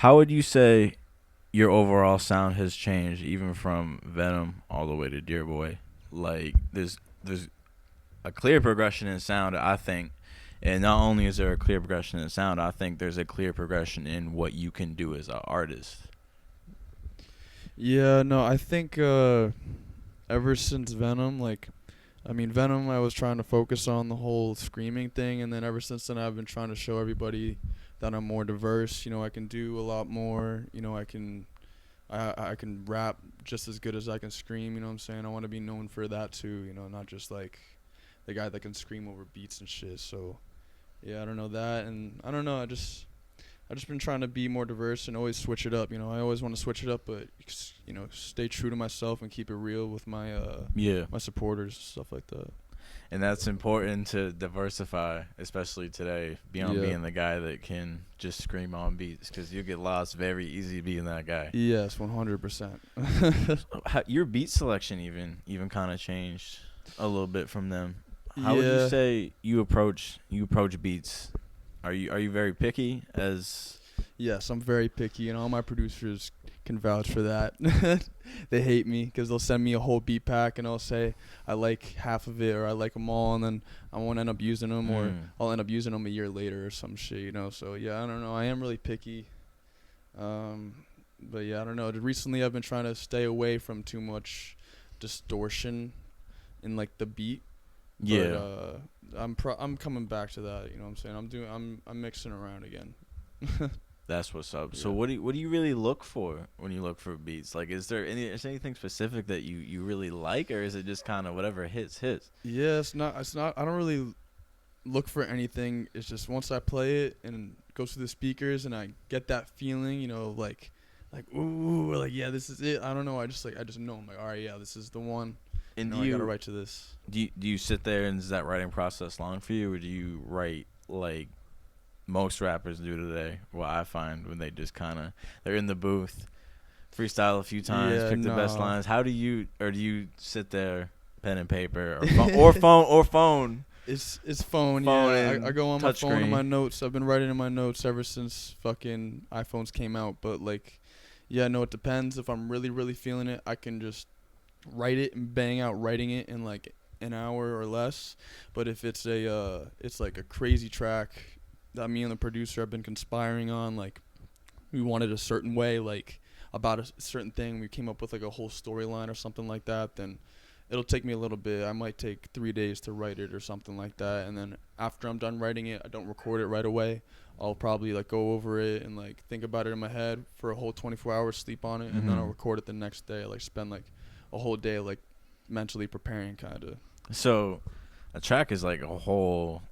How would you say your overall sound has changed, even from Venom all the way to Dear Boy? Like, there's a clear progression in sound, I think, and not only is there a clear progression in sound, I think there's a clear progression in what you can do as an artist. Yeah, no, I think ever since Venom, like, I mean, Venom, I was trying to focus on the whole screaming thing, and then ever since then, I've been trying to show everybody that I'm more diverse. You know, I can do a lot more. You know, I can rap just as good as I can scream. You know what I'm saying? I want to be known for that too. You know, not just like the guy that can scream over beats and shit. So yeah, I don't know that, and I don't know. I just been trying to be more diverse and always switch it up. You know, I always want to switch it up, but you know, stay true to myself and keep it real with my Yeah. my supporters, stuff like that. And that's important to diversify, especially today, beyond Yeah. being the guy that can just scream on beats, because you get lost very easy being that guy. Yes, 100%. Your beat selection even kind of changed a little bit from them. How would you Yeah. say you approach beats? Are you very picky as? Yes, I'm very picky, and all my producers can vouch for that. They hate me because they'll send me a whole beat pack, and I'll say I like half of it or I like them all, and then I won't end up using them, or I'll end up using them a year later or some shit, you know. So yeah, I don't know. I am really picky. But yeah, I don't know. Recently, I've been trying to stay away from too much distortion in like the beat. Yeah. But I'm coming back to that. You know what I'm saying? I'm mixing around again. That's what's up. Yeah. So what do you really look for when you look for beats? Like, is there anything specific that you really like, or is it just kind of whatever hits? Yeah, it's not. I don't really look for anything. It's just once I play it and it goes through the speakers and I get that feeling, you know, like ooh, like yeah, this is it. I don't know. I just know. I'm like, all right, yeah, this is the one. And I gotta write to this. do you sit there, and is that writing process long for you, or do you write like most rappers do today? What I find when they just kind of they're in the booth, freestyle a few times, Yeah, pick the best no. lines. Do you sit there, pen and paper, or phone? It's phone. Phone Yeah, and I go on my phone and touchscreen. my notes. I've been writing in my notes ever since fucking iPhones came out. But like, yeah, no, it depends. If I'm really really feeling it, I can just write it and bang out writing it in like an hour or less. But if it's like a crazy track that me and the producer have been conspiring on, like we wanted a certain way, like about a certain thing, we came up with like a whole storyline or something like that, then it'll take me a little bit. I might take 3 days to write it or something like that, and then after I'm done writing it, I don't record it right away. I'll probably like go over it and like think about it in my head for a whole 24 hours, sleep on it, and then I'll record it the next day. Like spend like a whole day like mentally preparing, kind of. So a track is like a whole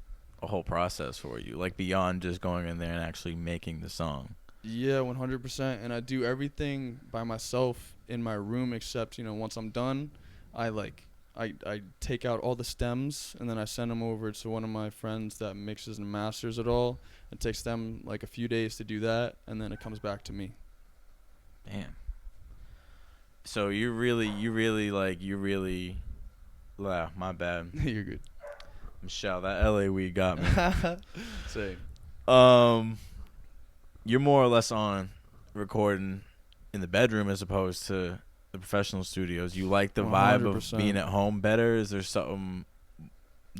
process for you, like beyond just going in there and actually making the song. Yeah, 100%. And I do everything by myself in my room, except once I'm done, I like I take out all the stems and then I send them over to one of my friends that mixes and masters it all. It takes them like a few days to do that, and then it comes back to me. Damn. So wow, my bad. You're good. Michelle, that LA weed got me. Say. You're more or less on recording in the bedroom as opposed to the professional studios. You like the vibe of 100%. being at home better? Is there something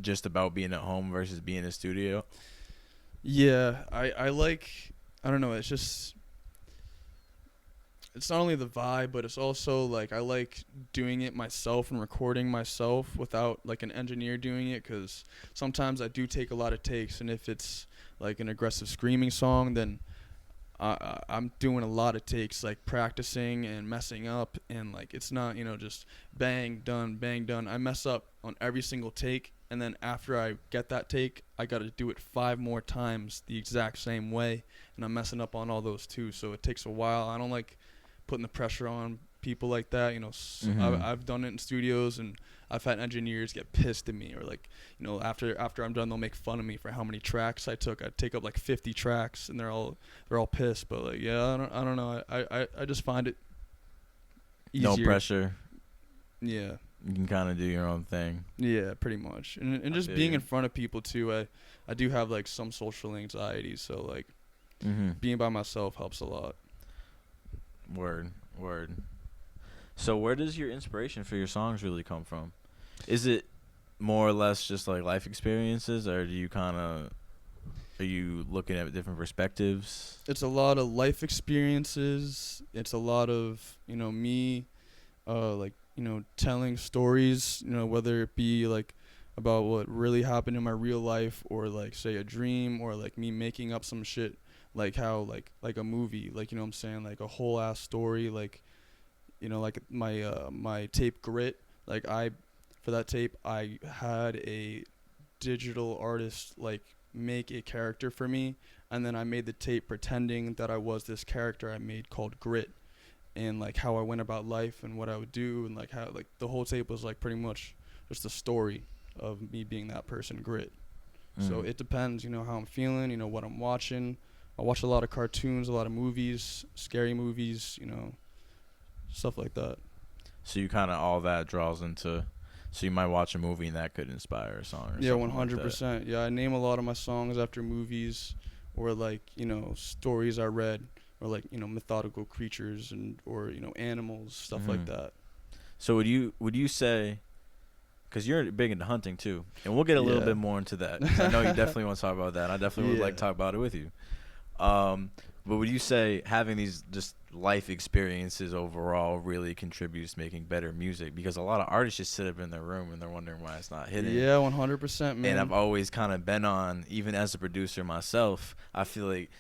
just about being at home versus being in a studio? Yeah, I like, I don't know, it's not only the vibe, but it's also like I like doing it myself and recording myself without like an engineer doing it, because sometimes I do take a lot of takes, and if it's like an aggressive screaming song, then I'm doing a lot of takes, like practicing and messing up, and like it's not just bang done. I mess up on every single take, and then after I get that take, I got to do it 5 more times the exact same way, and I'm messing up on all those too. So it takes a while. I don't like putting the pressure on people like that. I've done it in studios, and I've had engineers get pissed at me, or like after I'm done, they'll make fun of me for how many tracks I took. I take up like 50 tracks, and they're all pissed. But like, yeah, I don't know. I just find it easier. No pressure. Yeah. You can kind of do your own thing. Yeah, pretty much. And just being in front of people too. I do have like some social anxiety, so like being by myself helps a lot. Word, word. So where does your inspiration for your songs really come from? Is it more or less just like life experiences, or do you kind of are you looking at different perspectives? It's a lot of life experiences. It's a lot of, me, like, telling stories, whether it be like about what really happened in my real life, or like say a dream, or like me making up some shit, like how like a movie, like, what I'm saying, like a whole ass story, like, like my tape Grit, like for that tape I had a digital artist like make a character for me, and then I made the tape pretending that I was this character I made called Grit, and like how I went about life and what I would do, and like how like the whole tape was like pretty much just a story of me being that person, Grit. So it depends, how I'm feeling, what I'm watching. I watch a lot of cartoons, a lot of movies, scary movies, stuff like that. So you kind of all that draws into. So you might watch a movie and that could inspire a song or Yeah, something like that. 100%. Yeah, I name a lot of my songs after movies, or like, stories I read, or like, mythological creatures, and or, animals, stuff like that. So would you say, because you're big into hunting too, and we'll get a little Yeah. bit more into that, 'cause I know you definitely want to talk about that. I definitely would like to talk about it with you. But would you say having these just life experiences overall really contributes to making better music? Because a lot of artists just sit up in their room and they're wondering why it's not hitting. Yeah, 100%, man. And I've always kind of been on, even as a producer myself, I feel like,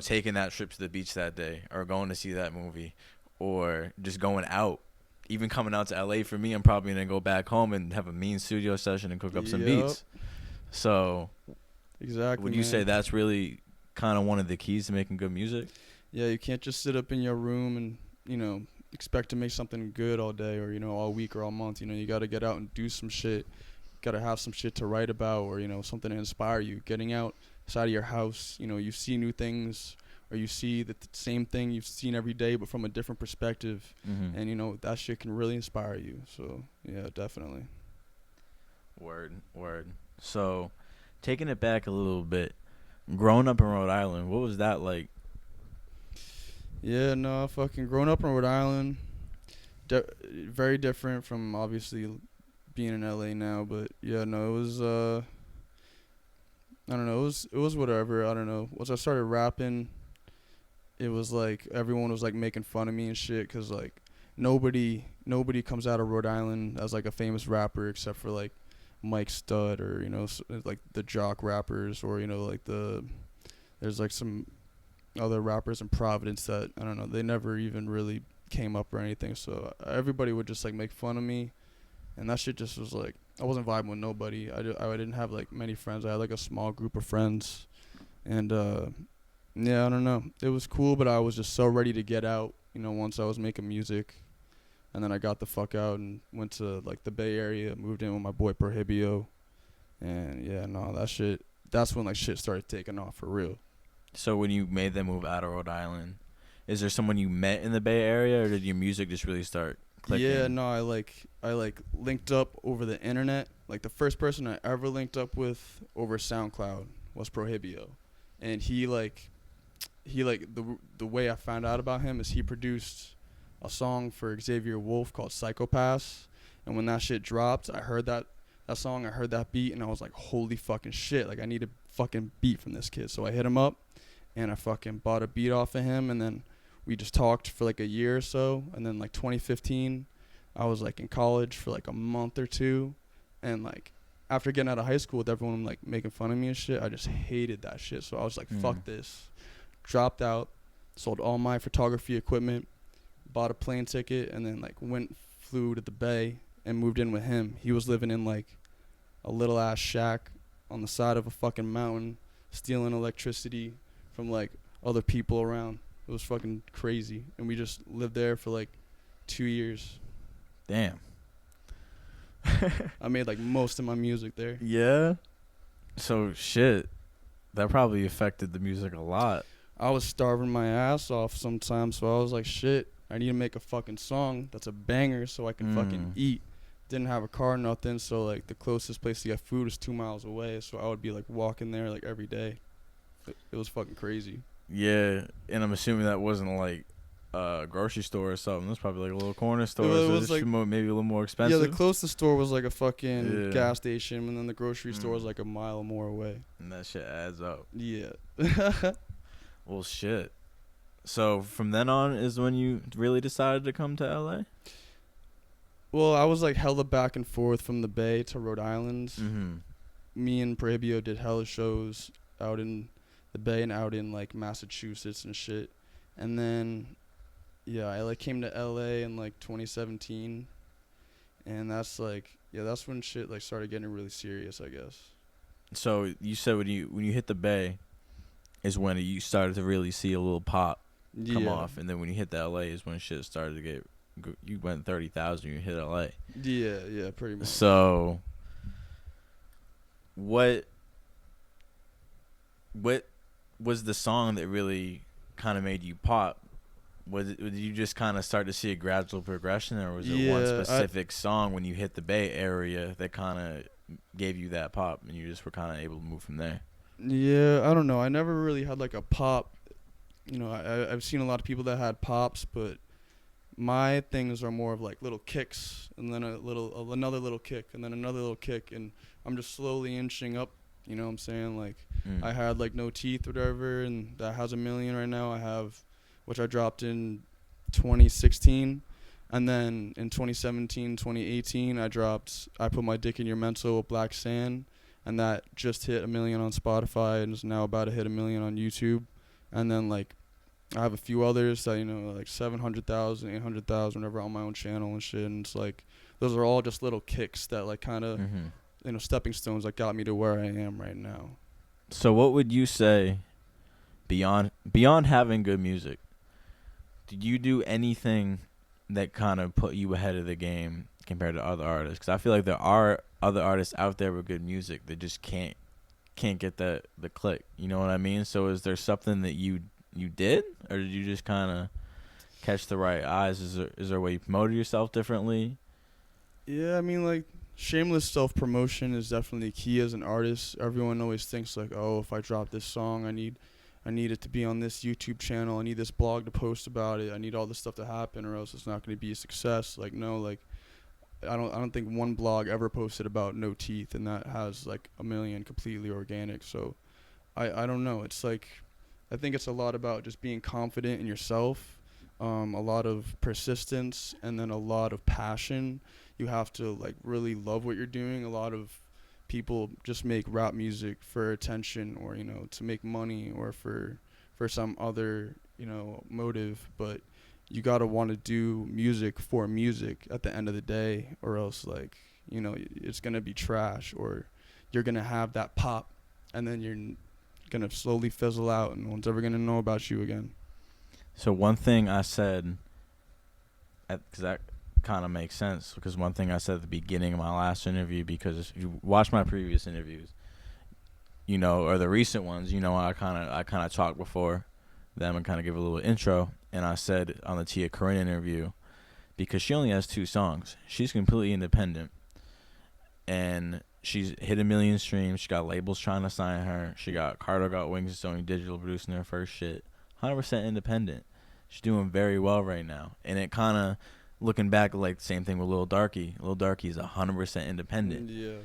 taking that trip to the beach that day, or going to see that movie, or just going out, even coming out to LA for me, I'm probably going to go back home and have a mean studio session and cook up some beats. So Exactly. would you man. say that's really kind of one of the keys to making good music? Yeah, you can't just sit up in your room and, expect to make something good all day, or, all week or all month. You got to get out and do some shit. Got to have some shit to write about, or, something to inspire you. Getting outside of your house, you see new things, or you see the same thing you've seen every day but from a different perspective. Mm-hmm. And, that shit can really inspire you. So, yeah, definitely. Word. So taking it back a little bit, growing up in Rhode Island, what was that like? Yeah, no, fucking growing up in Rhode Island, very different from obviously being in LA now, but yeah, no, it was I don't know, it was whatever. I don't know. Once I started rapping, it was like everyone was like making fun of me and shit, cause like nobody comes out of Rhode Island as like a famous rapper except for like Mike Stud, or like the jock rappers, or like there's like some other rappers in Providence that I don't know, they never even really came up or anything. So everybody would just like make fun of me, and that shit just was like I wasn't vibing with nobody. I didn't have like many friends. I had like a small group of friends, and yeah, I don't know. It was cool, but I was just so ready to get out. Once I was making music, and then I got the fuck out and went to like the Bay Area, moved in with my boy Prohibio, and yeah, no, that shit. That's when like shit started taking off for real. So when you made the move out of Rhode Island, is there someone you met in the Bay Area, or did your music just really start clicking? Yeah, no, I linked up over the internet. Like the first person I ever linked up with over SoundCloud was Prohibio, and he like the way I found out about him is he produced a song for Xavier Wolf called Psychopaths, and when that shit dropped, I heard that song, I heard that beat, and I was like, holy fucking shit, like I need a fucking beat from this kid. So I hit him up, and I fucking bought a beat off of him, and then we just talked for like a year or so, and then like 2015, I was like in college for like a month or two, and like after getting out of high school with everyone like making fun of me and shit, I just hated that shit. So I was like, fuck this. Dropped out, sold all my photography equipment, bought a plane ticket, and then like flew to the Bay and moved in with him. He was living in like a little ass shack on the side of a fucking mountain, stealing electricity from like other people around. It was fucking crazy, and we just lived there for like 2 years. Damn. I made like most of my music there. Yeah. So shit, that probably affected the music a lot. I was starving my ass off sometimes, so I was like, shit, I need to make a fucking song that's a banger so I can fucking eat. Didn't have a car, nothing, so like the closest place to get food was 2 miles away, so I would be like walking there like every day. It was fucking crazy. Yeah, and I'm assuming that wasn't like grocery store or something. That's probably like a little corner store. It So was it's like, maybe a little more yeah, the expensive. closest store was like a fucking Yeah. gas station, and then the grocery store was Mm. like a mile more away. And that shit adds up. Yeah. Well, shit. So from then on is when you really decided to come to LA? Well, I was like hella back and forth from the Bay to Rhode Island. Mm-hmm. Me and Prohibio did hella shows out in the Bay and out in like Massachusetts and shit. And then, yeah, I like came to LA in like 2017, and that's like, yeah, that's when shit like started getting really serious, I guess. So you said when you hit the Bay is when you started to really see a little pop come off, and then when you hit the LA is when shit started to get. You went 30,000. You hit LA. Yeah, pretty much. So what was the song that really kind of made you pop? Did you just kind of start to see a gradual progression, or was it one specific song when you hit the Bay Area that kind of gave you that pop, and you just were kind of able to move from there? Yeah, I don't know. I never really had like a pop. You know, I've seen a lot of people that had pops, but my things are more of like little kicks, and then another little kick, and then another little kick, and I'm just slowly inching up. You know what I'm saying? Like, I had like No Teeth, whatever, and that has 1 million right now. I have, which I dropped in 2016, and then in 2017, 2018, I put My Dick in Your Mental with Black Sand, and that just hit 1 million on Spotify and is now about to hit 1 million on YouTube. And then like I have a few others that, you know, like 700,000, 800,000, whatever, on my own channel and shit. And it's like, those are all just little kicks that like kind of, you know, stepping stones that got me to where I am right now. So what would you say beyond having good music? Did you do anything that kind of put you ahead of the game compared to other artists? Because I feel like there are other artists out there with good music that just can't get the click. You know what I mean? So is there something that you did, or did you just kind of catch the right eyes? Is there a way you promoted yourself differently? Yeah, I mean, like, shameless self-promotion is definitely key as an artist. Everyone always thinks like, oh, if I drop this song, I need it to be on this YouTube channel. I need this blog to post about it. I need all this stuff to happen, or else it's not going to be a success. Like, no, like, I don't think one blog ever posted about No Teeth, and that has like 1 million completely organic. So I don't know. It's like, I think it's a lot about just being confident in yourself, a lot of persistence, and then a lot of passion. You have to like really love what you're doing. A lot of people just make rap music for attention, or, you know, to make money, or for some other, you know, motive. But you gotta want to do music for music at the end of the day, or else, like, you know, it's gonna be trash, or you're gonna have that pop, and then you're gonna slowly fizzle out, and no one's ever gonna know about you again. So one thing I said, because that kind of makes sense, because one thing I said at the beginning of my last interview, because if you watch my previous interviews, you know, or the recent ones, you know, I kind of talk before them and kind of give a little intro. And I said on the Tia Corinne interview, because she only has 2 songs, she's completely independent, and she's hit 1 million streams. She got labels trying to sign her. She got Carter Got Wings and Sony Digital producing her first shit. 100% independent. She's doing very well right now. And it kind of, looking back, like the same thing with Lil Darky. Lil Darky is 100% independent. Yeah.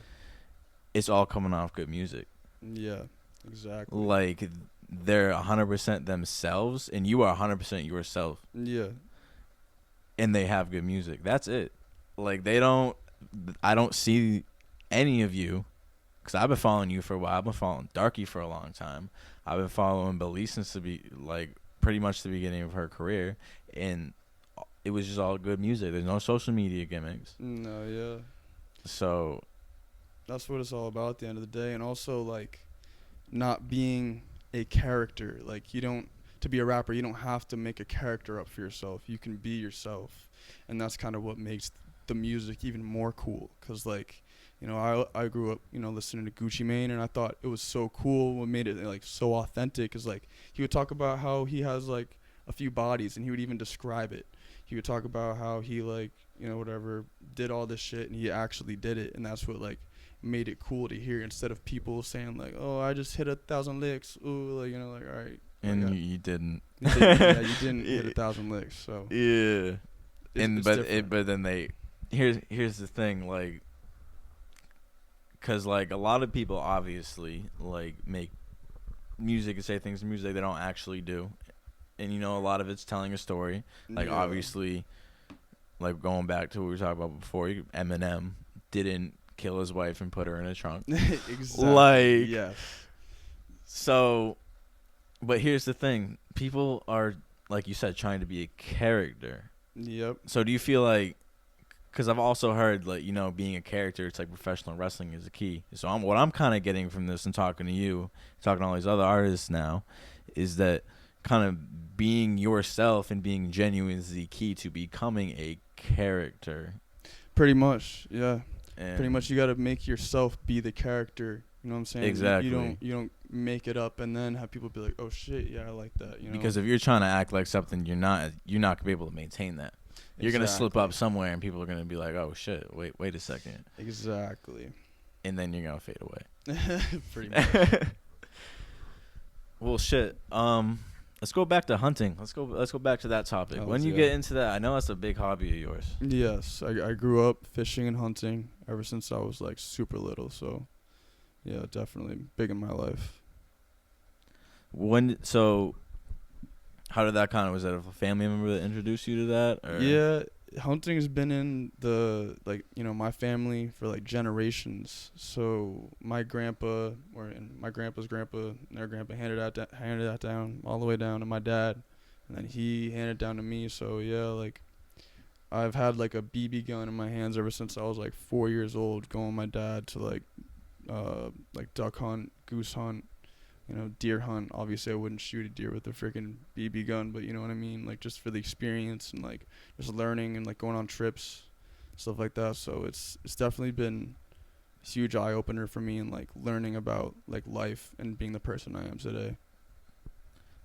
It's all coming off good music. Yeah, exactly. Like, they're 100% themselves, and you are 100% yourself. Yeah. And they have good music. That's it. Like, I don't see any of you, because I've been following you for a while. I've been following Darky for a long time. I've been following Belize since pretty much the beginning of her career, and it was just all good music. There's no social media gimmicks. No, yeah. So that's what it's all about at the end of the day. And also, like, not being a character. Like, to be a rapper, you don't have to make a character up for yourself. You can be yourself. And that's kind of what makes the music even more cool. Because, like, you know, I grew up, you know, listening to Gucci Mane, and I thought it was so cool. What made it, like, so authentic is, like, he would talk about how he has, like, a few bodies, and he would even describe it. He would talk about how he, like, you know, whatever, did all this shit, and he actually did it. And that's what, like, made it cool to hear, instead of people saying like, oh, I just hit 1,000 licks, ooh, like, you know, like, all right, And you didn't. Yeah, you didn't hit 1,000 licks. So yeah. it's Then here's the thing, like, because like a lot of people obviously like make music and say things in music they don't actually do, and a lot of it's telling a story. Like yeah. obviously, like going back to what we were talking about before, Eminem didn't kill his wife and put her in a trunk. Exactly. Like, yes. So, but here's the thing: people are, like you said, trying to be a character. Yep. So do you feel like? Because I've also heard, like, being a character, it's like professional wrestling is the key. So what I'm kind of getting from this and talking to you, talking to all these other artists now, is that kind of being yourself and being genuine is the key to becoming a character. Pretty much, yeah. And Pretty much, you got to make yourself be the character. You know what I'm saying? Exactly. You don't make it up and then have people be like, oh shit, yeah, I like that. Because if you're trying to act like something you're not gonna be able to maintain that. You're going to slip up somewhere and people are going to be like, oh, shit, wait a second. Exactly. And then you're going to fade away. Pretty much. Well, shit. Let's go back to hunting. Let's go back to that topic. When you get into that, I know that's a big hobby of yours. Yes. I grew up fishing and hunting ever since I was, like, super little. So, yeah, definitely big in my life. How did that was that a family member that introduced you to that? Or? Yeah, hunting has been in my family for like generations. So my grandpa and my grandpa's grandpa and their grandpa handed that down all the way down to my dad, and then he handed it down to me. So yeah, like I've had like a BB gun in my hands ever since I was like 4 years old, going with my dad to like duck hunt, goose hunt, deer hunt. Obviously, I wouldn't shoot a deer with a freaking BB gun, but you know what I mean? Like, just for the experience and, like, just learning and, like, going on trips, stuff like that. So it's definitely been a huge eye-opener for me and, like, learning about, like, life and being the person I am today.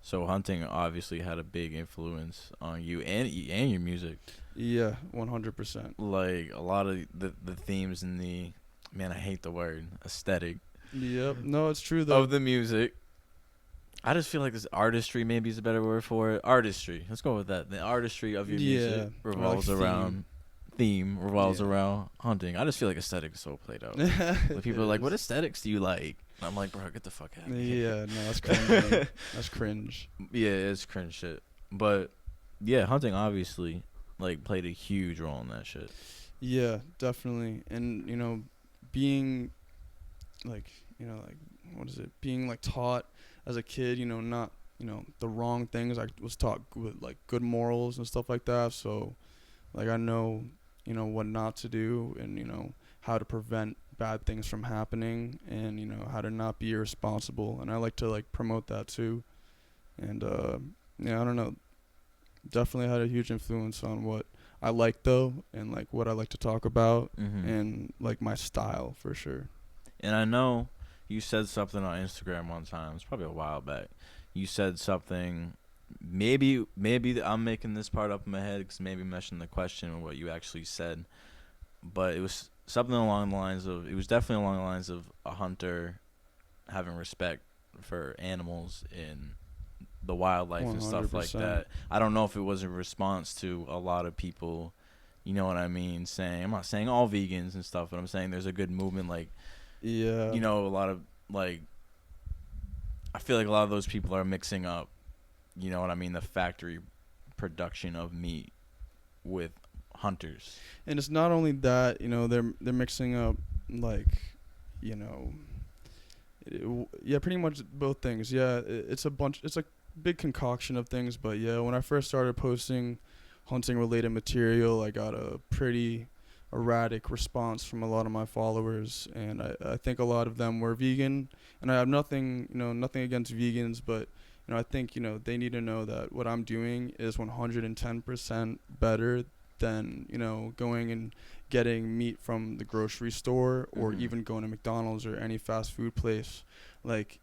So hunting obviously had a big influence on you and your music. Yeah, 100%. Like, a lot of the themes in the, man, I hate the word, aesthetic. Yep. No, it's true, though. Of the music. I just feel like this artistry maybe is a better word for it. Artistry. Let's go with that. The artistry of your music revolves around around hunting. I just feel like aesthetic is so played out. Like people are like, what aesthetics do you like? And I'm like, bro, get the fuck out of here. Yeah, no, that's cringe. That's cringe. Yeah, it's cringe shit. But yeah, hunting obviously like played a huge role in that shit. Yeah, definitely. And, being being like taught as a kid, not, the wrong things. I was taught with like good morals and stuff like that. So like I know, what not to do and, how to prevent bad things from happening and, how to not be irresponsible. And I like to like promote that too. And, I don't know. Definitely had a huge influence on what I like though and like what I like to talk about and like my style for sure. And I know you said something on Instagram one time. It's probably a while back. You said something. Maybe I'm making this part up in my head because maybe mentioned the question or what you actually said. But it was something along the lines of. It was definitely along the lines of a hunter having respect for animals and the wildlife 100%. And stuff like that. I don't know if it was a response to a lot of people. You know what I mean? I'm not saying all vegans and stuff, but I'm saying there's a good movement like. Yeah. A lot of, like, I feel like a lot of those people are mixing up, you know what I mean, the factory production of meat with hunters. And it's not only that, they're mixing up, like, pretty much both things. Yeah, it's a big concoction of things. But, yeah, when I first started posting hunting-related material, I got a pretty erratic response from a lot of my followers, and I think a lot of them were vegan, and I have nothing against vegans, but I think they need to know that what I'm doing is 110% better than going and getting meat from the grocery store or even going to McDonald's or any fast food place. Like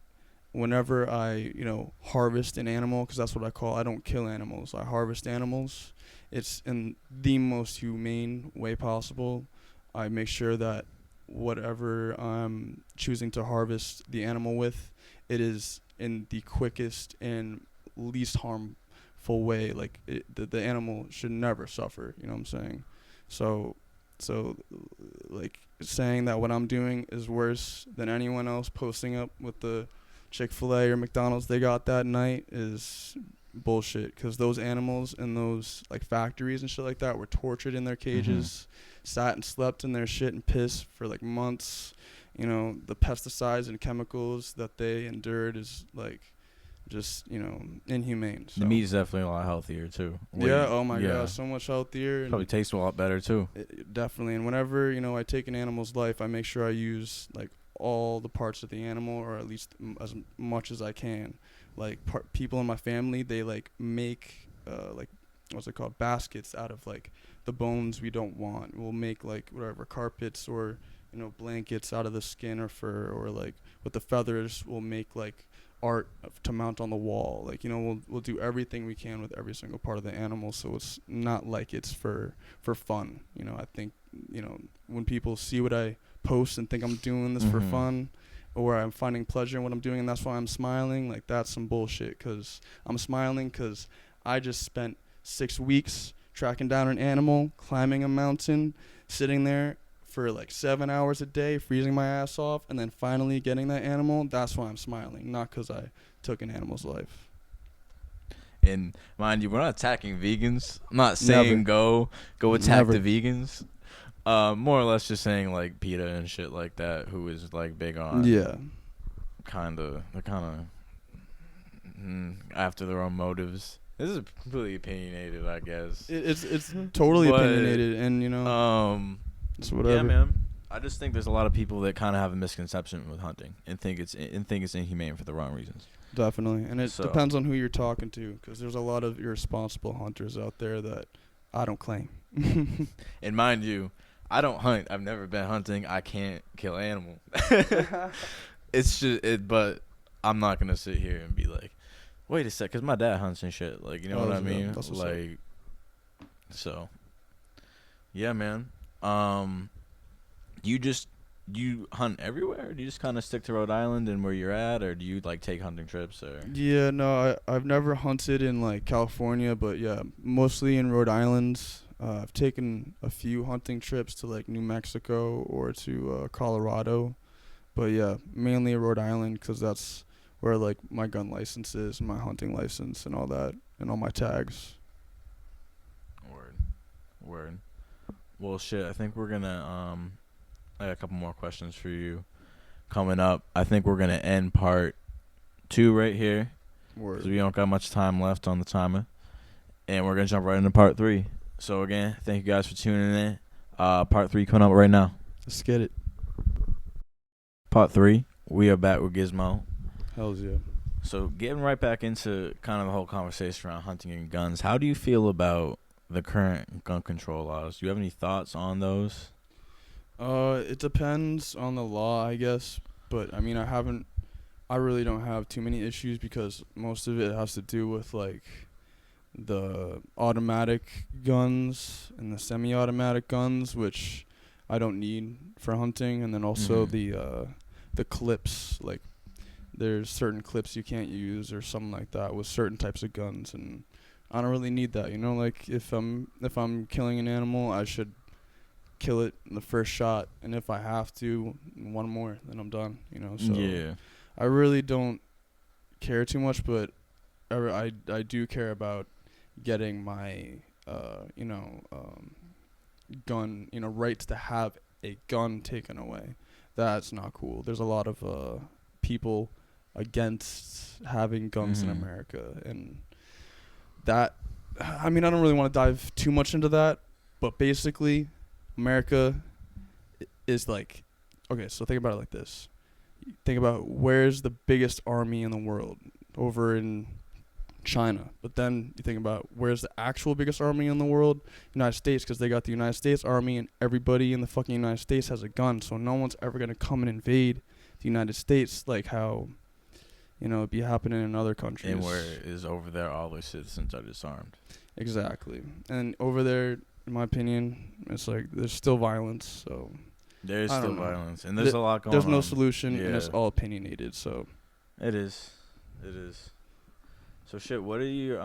whenever I harvest an animal, because that's what I don't kill animals, I harvest animals. It's in the most humane way possible. I make sure that whatever I'm choosing to harvest the animal with, it is in the quickest and least harmful way. Like the animal should never suffer. You know what I'm saying? So like saying that what I'm doing is worse than anyone else posting up with the Chick-fil-A or McDonald's they got that night is bullshit, because those animals in those like factories and shit like that were tortured in their cages, sat and slept in their shit and piss for like months. You know, the pesticides and chemicals that they endured is like just, you know, inhumane. So. The meat is definitely a lot healthier too. Yeah, oh my god, so much healthier. Probably tastes a lot better too. Definitely. And whenever, you know, I take an animal's life, I make sure I use like all the parts of the animal, or at least as much as I can. Like people in my family, they like make like what's it called, baskets out of like the bones we don't want. We'll make like whatever carpets or, you know, blankets out of the skin or fur, or like with the feathers we'll make like art to mount on the wall. Like, you know, we'll do everything we can with every single part of the animal, so it's not like it's for fun. You know, I think, you know, when people see what I post and think I'm doing this for fun, or I'm finding pleasure in what I'm doing and that's why I'm smiling, like that's some bullshit, because I'm smiling because I just spent 6 weeks tracking down an animal, climbing a mountain, sitting there for like 7 hours a day, freezing my ass off, and then finally getting that animal. That's why I'm smiling, not because I took an animal's life. And mind you, we're not attacking vegans. I'm not saying go attack the vegans. More or less just saying like PETA and shit like that, who is like big on kind of after their own motives. This is completely opinionated, I guess. It's totally opinionated, and you know, it's whatever. Yeah, man. I just think there's a lot of people that kind of have a misconception with hunting and think it's inhumane for the wrong reasons. Definitely, and it depends on who you're talking to, because there's a lot of irresponsible hunters out there that I don't claim. And mind you, I don't hunt. I've never been hunting. I can't kill animals. It's just but I'm not gonna sit here and be like, wait a sec, because my dad hunts and shit. Like, you know what I mean? Like, so, yeah, man. You hunt everywhere? Or do you just kind of stick to Rhode Island and where you're at, or do you like take hunting trips? Or yeah, no, I've never hunted in like California, but yeah, mostly in Rhode Island. I've taken a few hunting trips to like New Mexico or to Colorado, but yeah, mainly Rhode Island, because that's where like my gun license is, and my hunting license and all that, and all my tags. Word. Well, shit, I think we're gonna I got a couple more questions for you coming up. I think we're gonna end part 2 right here, because we don't got much time left on the timer, and we're gonna jump right into part 3. So again, thank you guys for tuning in. Part 3 coming up right now. Let's get it. Part 3. We are back with Gizmo. Hells yeah. So getting right back into kind of the whole conversation around hunting and guns, how do you feel about the current gun control laws? Do you have any thoughts on those? It depends on the law, I guess. But I mean, I really don't have too many issues, because most of it has to do with like the automatic guns and the semi-automatic guns, which I don't need for hunting, and then also the clips. Like, there's certain clips you can't use or something like that with certain types of guns, and I don't really need that. You know, like if I'm killing an animal, I should kill it in the first shot, and if I have to, one more, then I'm done. You know, so yeah, I really don't care too much, but I do care about getting my gun, rights to have a gun taken away. That's not cool. There's a lot of people against having guns in America, and that, I mean, I don't really want to dive too much into that, but basically America is like, okay, so think about it like this. Think about where's the biggest army in the world? Over in China. But then you think about where's the actual biggest army in the world? United States, because they got the United States Army, and everybody in the fucking United States has a gun, so no one's ever going to come and invade the United States like how, it'd be happening in other countries. And where is over there all their citizens are disarmed. Exactly. And over there, in my opinion, it's like there's still violence, so there's still violence, and there's a lot going there's on. There's no solution, and it's all opinionated, so. It is. So shit, what are your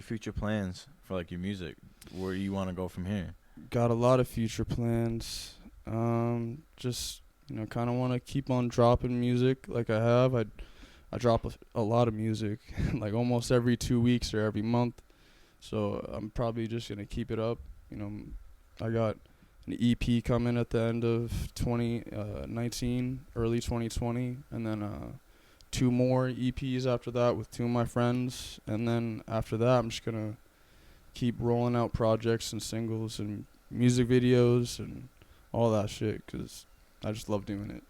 future plans for like your music? Where do you want to go from here? Got a lot of future plans. Just kind of want to keep on dropping music like I have. I drop a lot of music, like almost every 2 weeks or every month. So I'm probably just gonna keep it up. I got an EP coming at the end of 2019, early 2020, and then 2 more EPs after that with 2 of my friends, and then after that I'm just gonna keep rolling out projects and singles and music videos and all that shit, 'cause I just love doing it.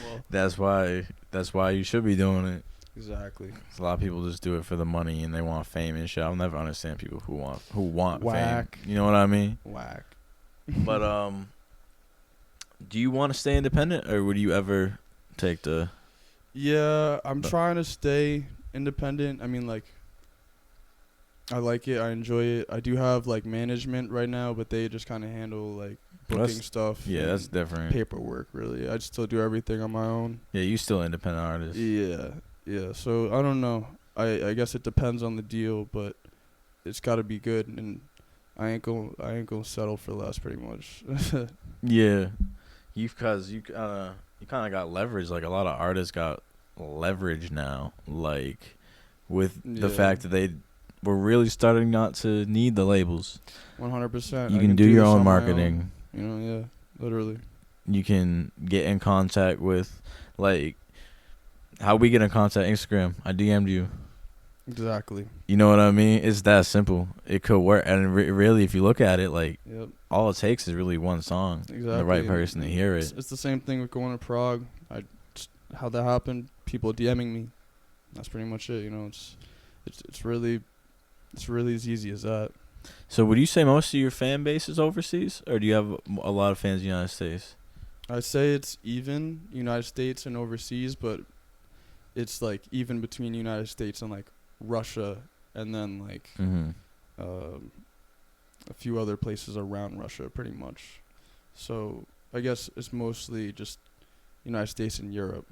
Well, That's why you should be doing it. exactly. 'Cause a lot of people just do it for the money and they want fame and shit. I'll never understand people who want Whack. fame. You know what I mean? Whack. But do you want to stay independent, or would you ever take the? Yeah, I'm But- trying to stay independent. I mean, like, I like it. I enjoy it. I do have like management right now, but they just kind of handle like booking That's- stuff. Yeah, and that's different. paperwork. Really, I still do everything on my own. Yeah, you still independent artist. Yeah. So I don't know. I guess it depends on the deal, but it's got to be good, and I ain't gonna settle for less, pretty much. Yeah, you kind of got leverage. Like a lot of artists got leverage now. Like with the Yeah. fact that they were really starting not to need the labels. 100%. You I can do this your on own my marketing. Yeah, literally. You can get in contact with, like, how we get in contact. Instagram. I DM'd you. Exactly. You know what I mean? It's that simple. It could work, and really, if you look at it, like, Yep. all it takes is really one song, Exactly. and the right and person to hear it. It's the same thing with going to Prague. How that happened. People DMing me. That's pretty much it. It's really as easy as that. So, would you say most of your fan base is overseas, or do you have a lot of fans in the United States? I say it's even United States and overseas, but it's like even between United States and like Russia, and then like Mm-hmm. a few other places around Russia, pretty much. So I guess it's mostly just United States and Europe.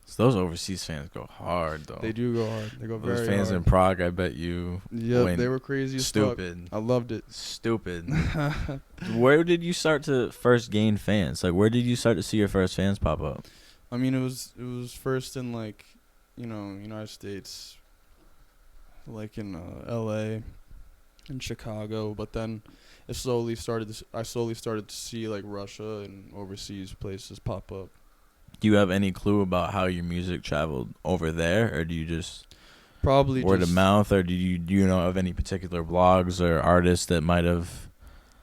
So those overseas fans go hard, though. They do go hard. They go very Those fans hard. in Prague, I bet you. Yep, went they were crazy as fuck. stupid. I loved it. Stupid. Where did you start to first gain fans? Like, where did you start to see your first fans pop up? I mean, it was first in like, United States, like in L.A. and Chicago, but then I slowly started to see like Russia and overseas places pop up. Do you have any clue about how your music traveled over there, or do you just Probably word of just, mouth, or do you know of any particular blogs or artists that might have?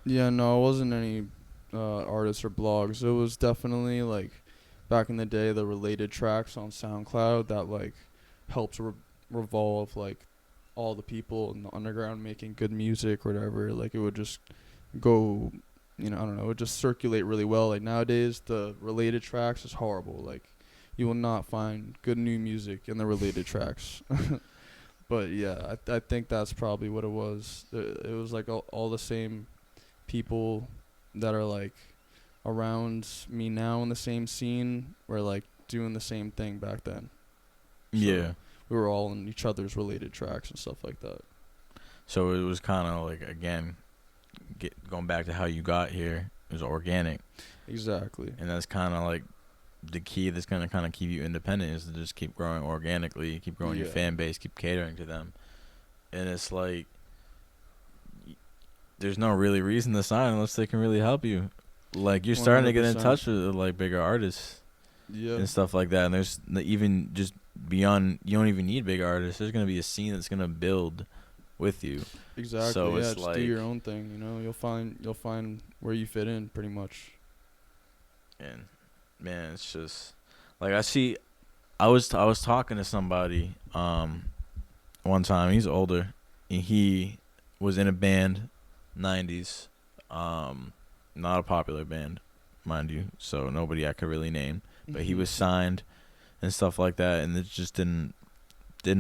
Yeah, no, it wasn't any artists or blogs. It was definitely like back in the day the related tracks on SoundCloud that like helped revolve like all the people in the underground making good music or whatever. Like it would just go, I don't know, it would just circulate really well. Like nowadays the related tracks is horrible. Like you will not find good new music in the related tracks. But yeah, I think that's probably what it was. It was like all the same people that are like around me now in the same scene were like doing the same thing back then. So Yeah. we were all in each other's related tracks and stuff like that. So it was kind of like, again, going back to how you got here, it was organic, Exactly. and that's kind of like the key that's gonna kind of keep you independent, is to just keep growing organically, keep growing your Yeah. fan base, keep catering to them, and it's like there's no really reason to sign unless they can really help you. Like you're starting to get in 100%. touch with like bigger artists Yeah. and stuff like that, and there's even just beyond, you don't even need big artists. There's gonna be a scene that's gonna build with you. Exactly. So yeah, it's just like, do your own thing, You'll find where you fit in pretty much. and man, it's just like I was talking to somebody one time. He's older, and he was in a band, 90s, not a popular band, mind you, so nobody I could really name, but he was signed and stuff like that, and it just didn't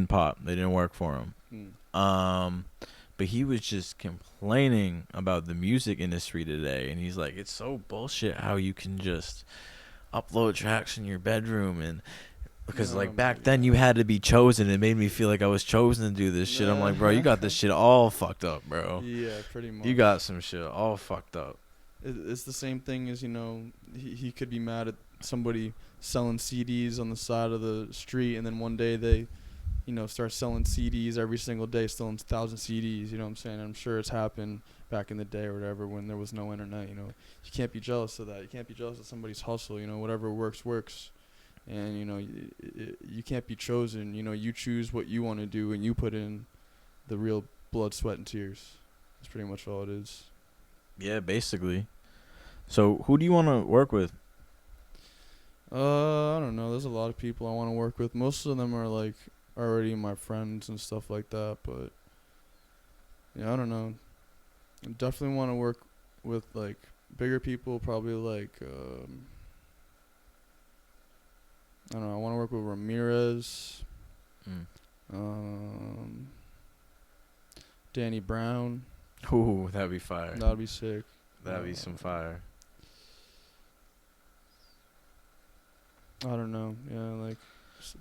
pop. They didn't work for him. But he was just complaining about the music industry today, and he's like, it's so bullshit how you can just upload tracks in your bedroom, and Because No, like back then you had to be chosen. It made me feel like I was chosen to do this shit. I'm like, bro, you got this shit all fucked up, bro. Yeah, pretty much. You got some shit all fucked up. It's the same thing as, he could be mad at somebody selling CDs on the side of the street, and then one day they, start selling CDs every single day, selling 1,000 CDs. You know what I'm saying? I'm sure it's happened back in the day or whatever when there was no internet. You can't be jealous of that. You can't be jealous of somebody's hustle. Whatever works. And you can't be chosen. You choose what you want to do, and you put in the real blood, sweat, and tears. That's pretty much all it is. Yeah, basically. So who do you want to work with? I don't know. There's a lot of people I want to work with. Most of them are like already my friends and stuff like that. But yeah, I don't know. I definitely want to work with like bigger people. Probably like I don't know. I want to work with Ramirez. Danny Brown. Ooh, that'd be fire. That'd be sick. That'd be some fire. I don't know. Yeah, like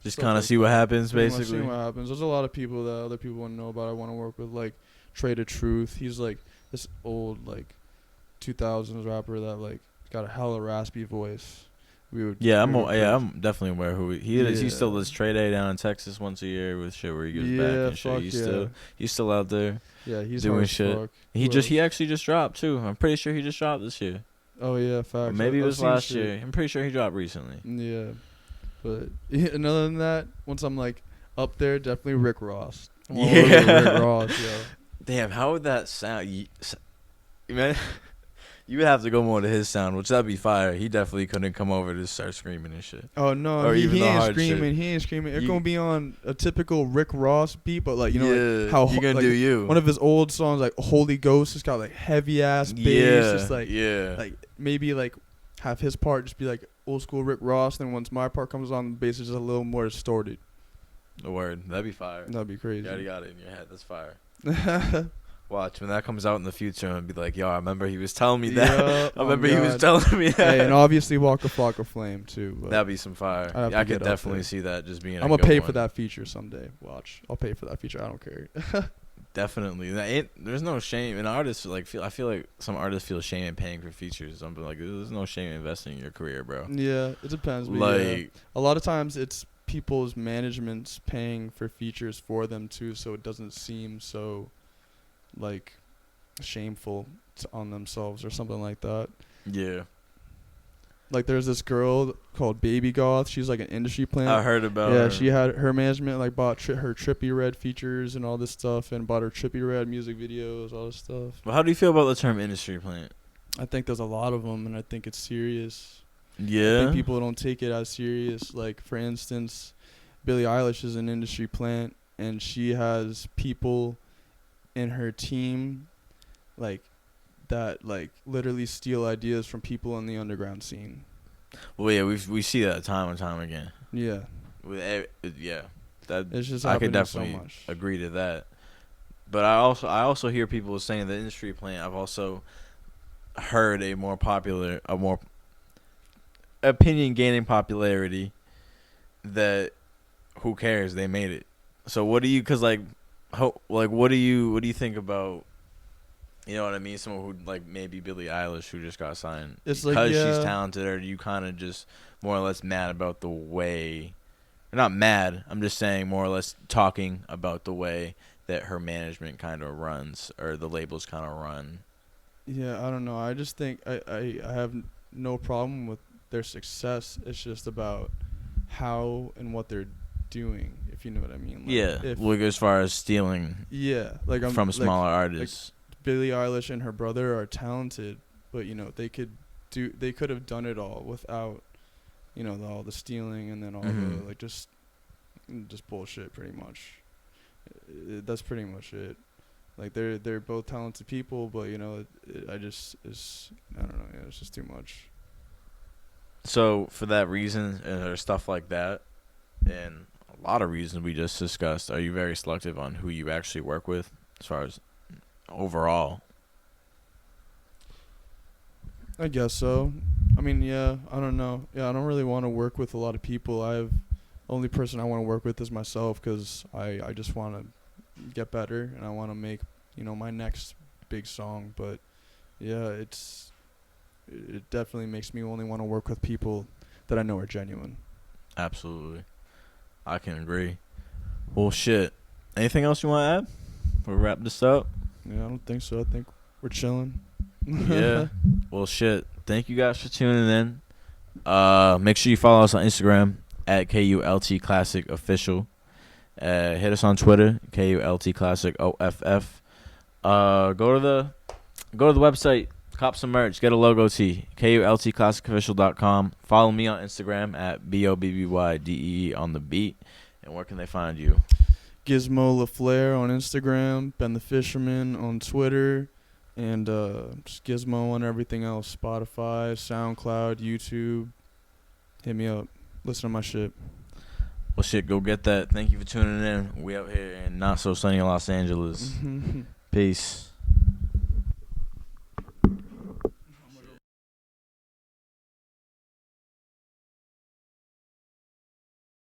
just kind of see what happens, basically. See what happens. There's a lot of people that other people want to know about. I want to work with, like Trade of Truth. He's like this old like 2000s rapper that like got a hella raspy voice. I'm definitely aware who he is. He still does Trade Day down in Texas once a year with shit where he goes back and shit. He's still out there. Yeah, he's doing shit. Fuck. He actually just dropped too. I'm pretty sure he just dropped this year. Oh yeah, facts. Or maybe it was last year. I'm pretty sure he dropped recently. Yeah, but and other than that, once I'm like up there, definitely Rick Ross. Rick Ross, yo. Damn, how would that sound? Man, you would have to go more to his sound, which that'd be fire. He definitely couldn't come over to start screaming and shit. Oh no, or he ain't screaming. Shit. He ain't screaming. It's gonna be on a typical Rick Ross beat, but like like how you gonna do you? One of his old songs, like Holy Ghost, has got like heavy ass bass. Just like like maybe like have his part just be like old school Rick Ross. Then once my part comes on, the bass is just a little more distorted. The word, that'd be fire. That'd be crazy. You already got it in your head. That's fire. Watch, when that comes out in the future, and be like, yo, I remember he was telling me that. I remember he was telling me that. Hey, and obviously Waka Flocka Flame, too. That'd be some fire. I could definitely see that just being I'm going to pay for that feature someday. Watch. I'll pay for that feature. I don't care. Definitely. There's no shame. And artists, I feel like some artists feel shame in paying for features. I'm like, there's no shame in investing in your career, bro. Yeah, it depends. Like, a lot of times it's people's managements paying for features for them, too, so it doesn't seem so like shameful on themselves or something like that. Yeah. Like there's this girl called Baby Goth. She's like an industry plant. I heard about her. Yeah, she had her management like bought her Trippie Redd features and all this stuff, and bought her Trippie Redd music videos, all this stuff. Well, how do you feel about the term industry plant? I think there's a lot of them, and I think it's serious. Yeah. I think people don't take it as serious. Like for instance, Billie Eilish is an industry plant, and she has people in her team like that like literally steal ideas from people in the underground scene. Well, yeah, we see that time and time again. Yeah. Yeah. That it's just I could definitely so much. Agree to that. But I also hear people saying the industry plant. I've also heard a more opinion gaining popularity that who cares, they made it. So what do you what do you think about, you know what I mean, someone who like maybe Billie Eilish who just got signed because she's talented, or are you kind of just more or less mad about the way, or not mad, I'm just saying more or less talking about the way that her management kind of runs, or the labels kind of run? Yeah, I don't know. I just think I have no problem with their success. It's just about how and what they're doing, if you know what I mean. Like like as far as stealing from smaller artists. Like Billie Eilish and her brother are talented, but they could have done it all without all the stealing and then all the like just bullshit pretty much. That's pretty much it. Like they're both talented people, but I don't know, it's just too much. So for that reason, or stuff like that, and a lot of reasons we just discussed, are you very selective on who you actually work with as far as overall? I guess so. I mean, yeah, I don't know. Yeah, I don't really want to work with a lot of people. I have only person I want to work with is myself, because I just want to get better and I want to make, my next big song. But yeah, it definitely makes me only want to work with people that I know are genuine. Absolutely. I can agree. Well, shit. Anything else you want to add? We'll wrap this up. Yeah, I don't think so. I think we're chilling. Yeah. Well, shit. Thank you guys for tuning in. Make sure you follow us on Instagram at kultclassicofficial. Hit us on Twitter, kultclassicoff. Go to the website, cop some merch, get a logo tee, kultclassicofficial.com. Follow me on Instagram at BOBBYDEE on the beat. And where can they find you? Gizmo LaFleur on Instagram, Ben the Fisherman on Twitter, and just Gizmo on everything else. Spotify, SoundCloud, YouTube. Hit me up. Listen to my shit. Well, shit, go get that. Thank you for tuning in. We out here in not so sunny Los Angeles. Peace.